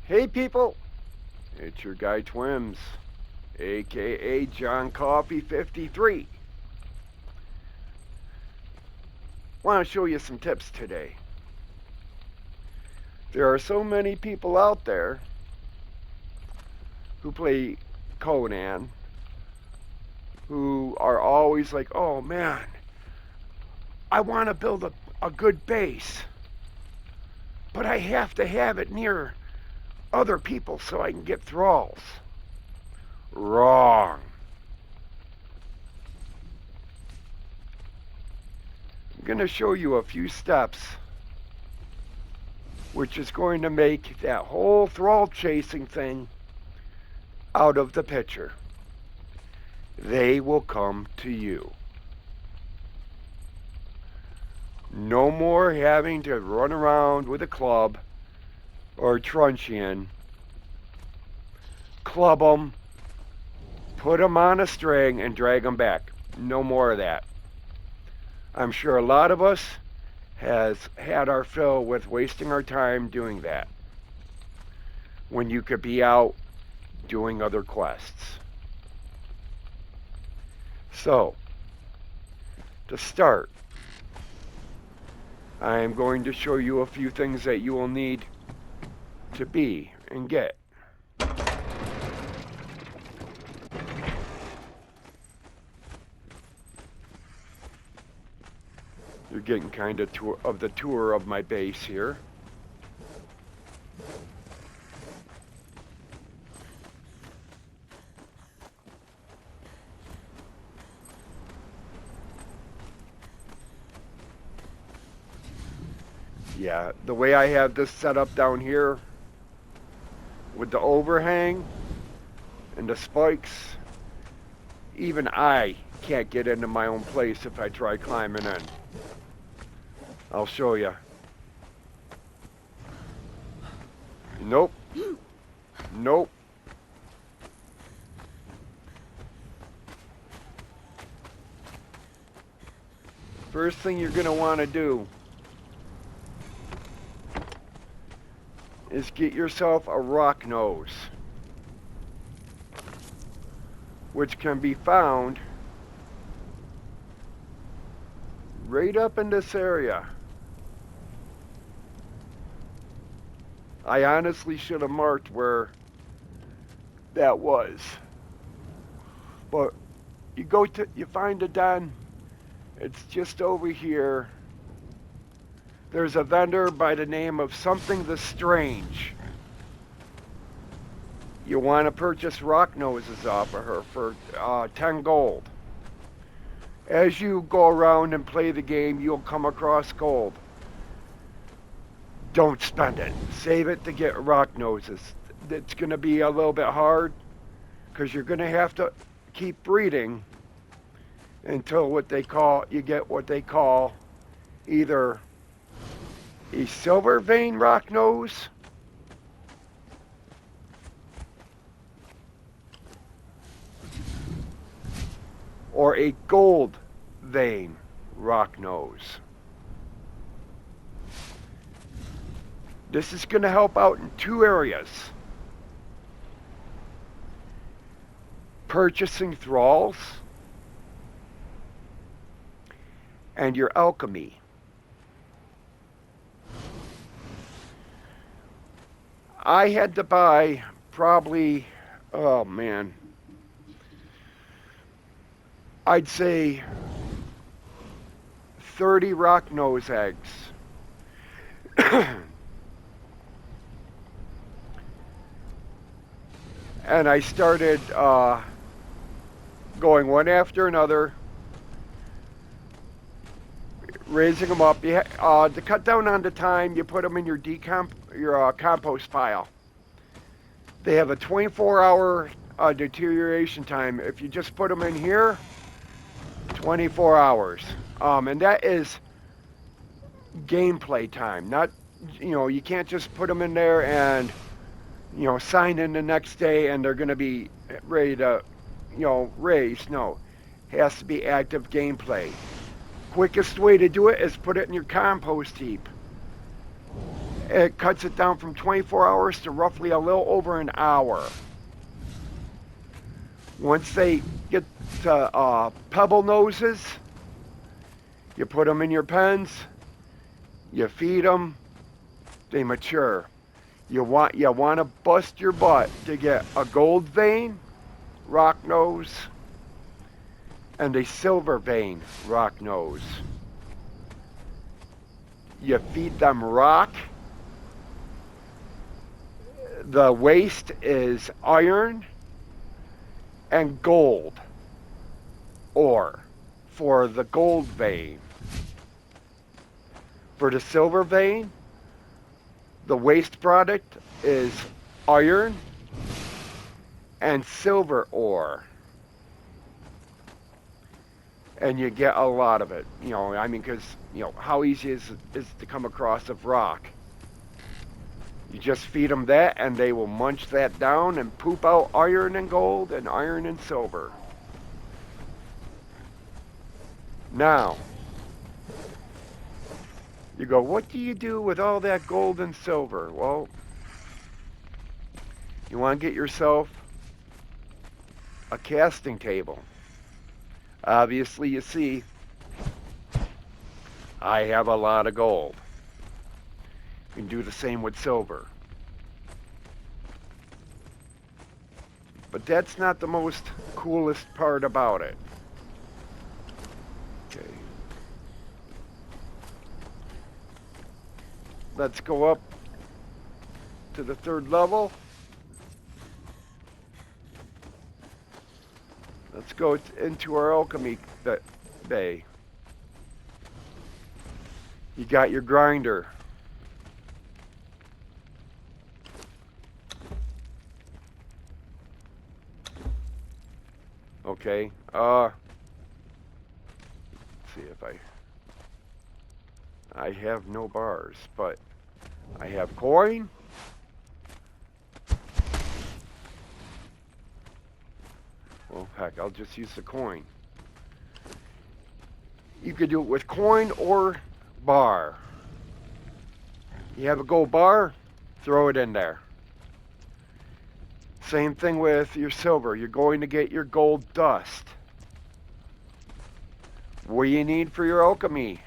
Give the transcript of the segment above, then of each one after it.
Hey people, it's your guy Twims, aka John Coffee 53. Want to show you some tips today. There are so many people out there who play Conan who are always like, oh man, I want to build a good base, but I have to have it near other people so I can get thralls. Wrong. I'm going to show you a few steps which is going to make that whole thrall chasing thing out of the picture. They will come to you. No more having to run around with a club or a truncheon, club them, put them on a string, and drag them back. No more of that. I'm sure a lot of us has had our fill with wasting our time doing that when you could be out doing other quests. So, to start, I am going to show you a few things that you will need to be and get. You're getting kind of the tour of my base here. Yeah, the way I have this set up down here with the overhang and the spikes, even I can't get into my own place if I try climbing in. I'll show you. Nope. Nope. First thing you're going to want to do is get yourself a rock nose, which can be found right up in this area. I honestly should have marked where that was. But you find a den, it's just over here. There's a vendor by the name of Something the Strange. You want to purchase rock noses off of her for 10 gold. As you go around and play the game, you'll come across gold. Don't spend it. Save it to get rock noses. It's going to be a little bit hard because you're going to have to keep breeding until you get what they call either a silver vein rock nose or a gold vein rock nose. This is going to help out in two areas. Purchasing thralls and your alchemy. I had to buy probably, oh man, I'd say 30 rock nose eggs. And I started going one after another, raising them up. To cut down on the time, you put them in your compost pile. They have a 24-hour deterioration time. If you just put them in here, 24 hours. And that is gameplay time. Not, you can't just put them in there and, sign in the next day and they're going to be ready to, raise. No, it has to be active gameplay. Quickest way to do it is put it in your compost heap. It cuts it down from 24 hours to roughly a little over an hour. Once they get to pebble noses, you put them in your pens, you feed them, they mature. You want to bust your butt to get a gold vein, rock nose, and a silver vein, rock nose. You feed them rock. The waste is iron and gold ore for the gold vein. For the silver vein, the waste product is iron and silver ore. And you get a lot of it. You know, I mean, because, you know, how easy is to come across of rock? You just feed them that, and they will munch that down and poop out iron and gold and iron and silver. Now, you go, what do you do with all that gold and silver? Well, you want to get yourself a casting table. Obviously, you see, I have a lot of gold. You can do the same with silver. But that's not the most coolest part about it. Okay. Let's go up to the third level. Let's go into our alchemy bay. You got your grinder. Okay. Let's see if I have no bars, but I have coin. Well, heck, I'll just use the coin. You could do it with coin or bar. You have a gold bar, throw it in there. Same thing with your silver. You're going to get your gold dust. What do you need for your alchemy?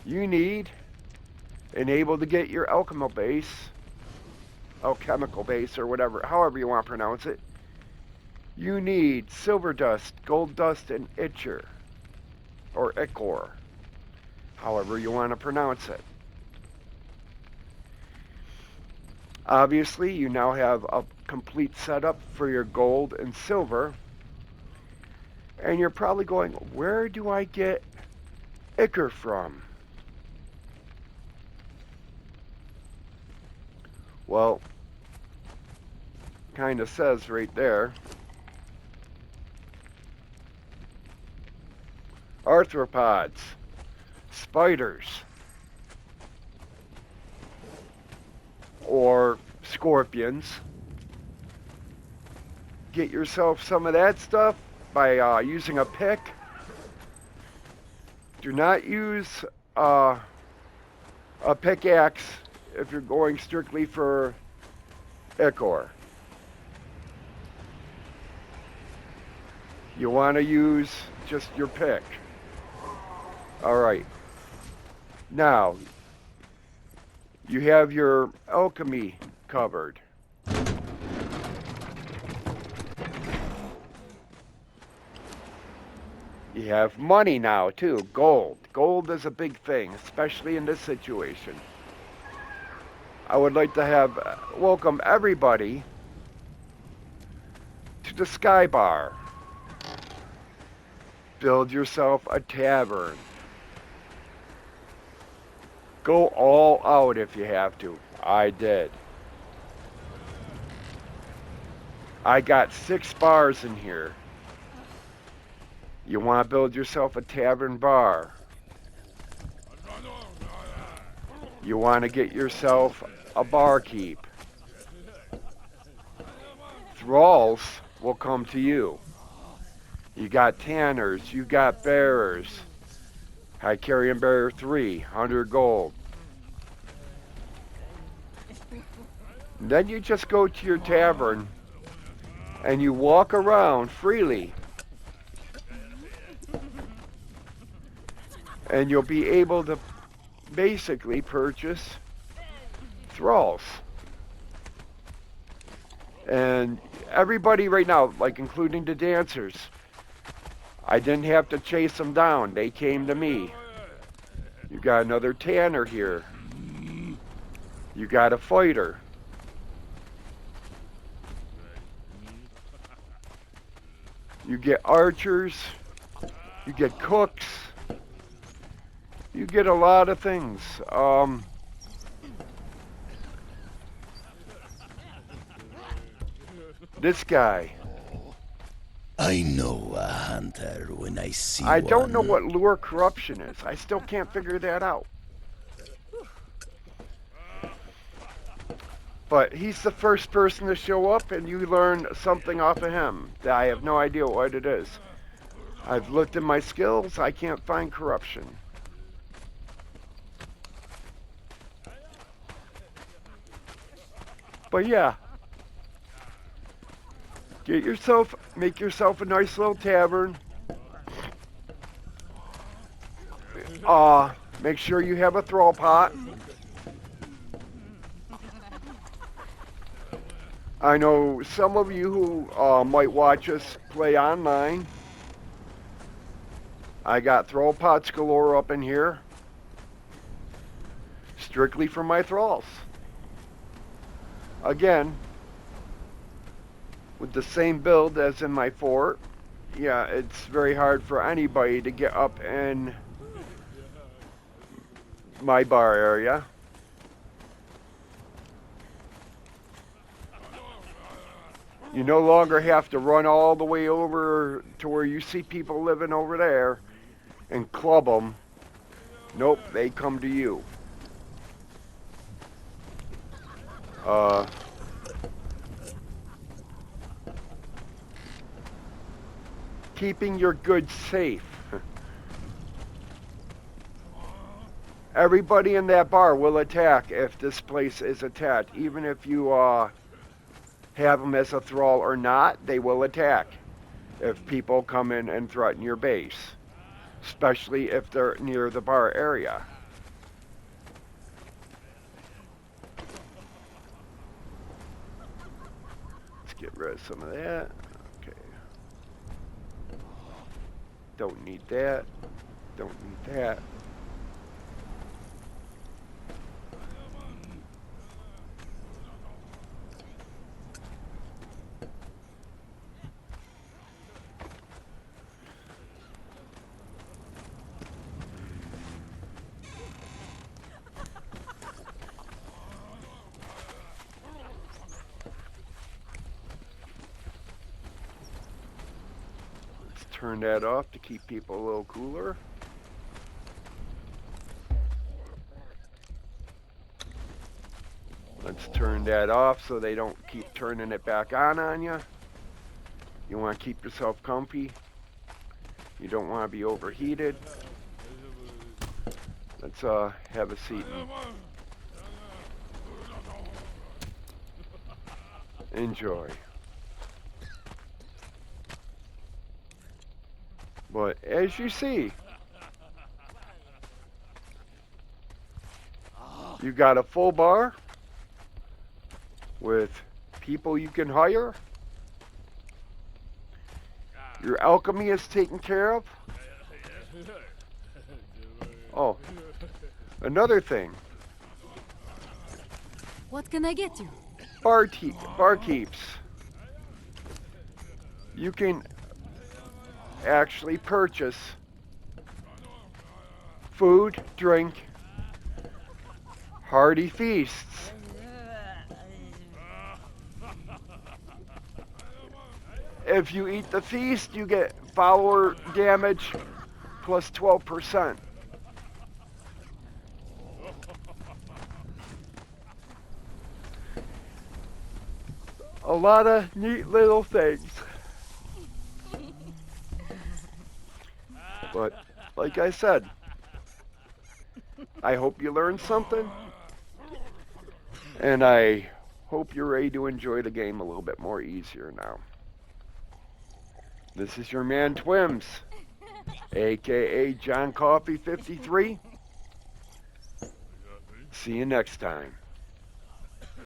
You need and able to get your alchemical base, or whatever, however you want to pronounce it. You need silver dust, gold dust, and ichor, or ichor, however you want to pronounce it. Obviously, you now have a complete setup for your gold and silver, and you're probably going, where do I get ichor from? Well, kind of says right there. Arthropods, spiders, or scorpions. Get yourself some of that stuff by using a pick. Do not use a pickaxe if you're going strictly for ichor. You want to use just your pick. Alright. Now, you have your alchemy covered. You have money now too, gold. Gold is a big thing, especially in this situation. I would like to welcome everybody to the Sky Bar. Build yourself a tavern. Go all out if you have to. I did. I got 6 bars in here. You want to build yourself a tavern bar. You want to get yourself a barkeep. Thralls will come to you. You got tanners, you got bearers. Hycarian bearer 3, 100 gold. Then you just go to your tavern and you walk around freely. And you'll be able to basically purchase thralls. And everybody right now, like including the dancers, I didn't have to chase them down. They came to me. You got another tanner here. You got a fighter. You get archers. You get cooks. You get a lot of things. This guy. I know a hunter when I see I don't know one. what lure corruption is. I still can't figure that out. But he's the first person to show up, and you learn something off of him that I have no idea what it is. I've looked at my skills. I can't find corruption. But yeah. Make yourself a nice little tavern. Make sure you have a thrall pot. I know some of you who might watch us play online. I got thrall pots galore up in here. Strictly for my thralls. Again, with the same build as in my fort. Yeah, it's very hard for anybody to get up in my bar area. You no longer have to run all the way over to where you see people living over there and club them. Nope, they come to you. Keeping your goods safe. Everybody in that bar will attack if this place is attacked. Even if you have them as a thrall or not, they will attack if people come in and threaten your base. Especially if they're near the bar area. Let's get rid of some of that. Okay. Don't need that. Don't need that. Turn that off to keep people a little cooler. Let's turn that off so they don't keep turning it back on you. You want to keep yourself comfy. You don't want to be overheated. Let's have a seat and enjoy. But as you see, you got a full bar with people you can hire. Your alchemy is taken care of. Oh, another thing. What can I get you? Barkeeps. You can actually purchase food, drink, hearty feasts. If you eat the feast, you get follower damage plus 12%. A lot of neat little things. But, like I said, I hope you learned something. And I Hope you're ready to enjoy the game a little bit more easier now. This is your man Twims, aka John Coffee 53. See you next time.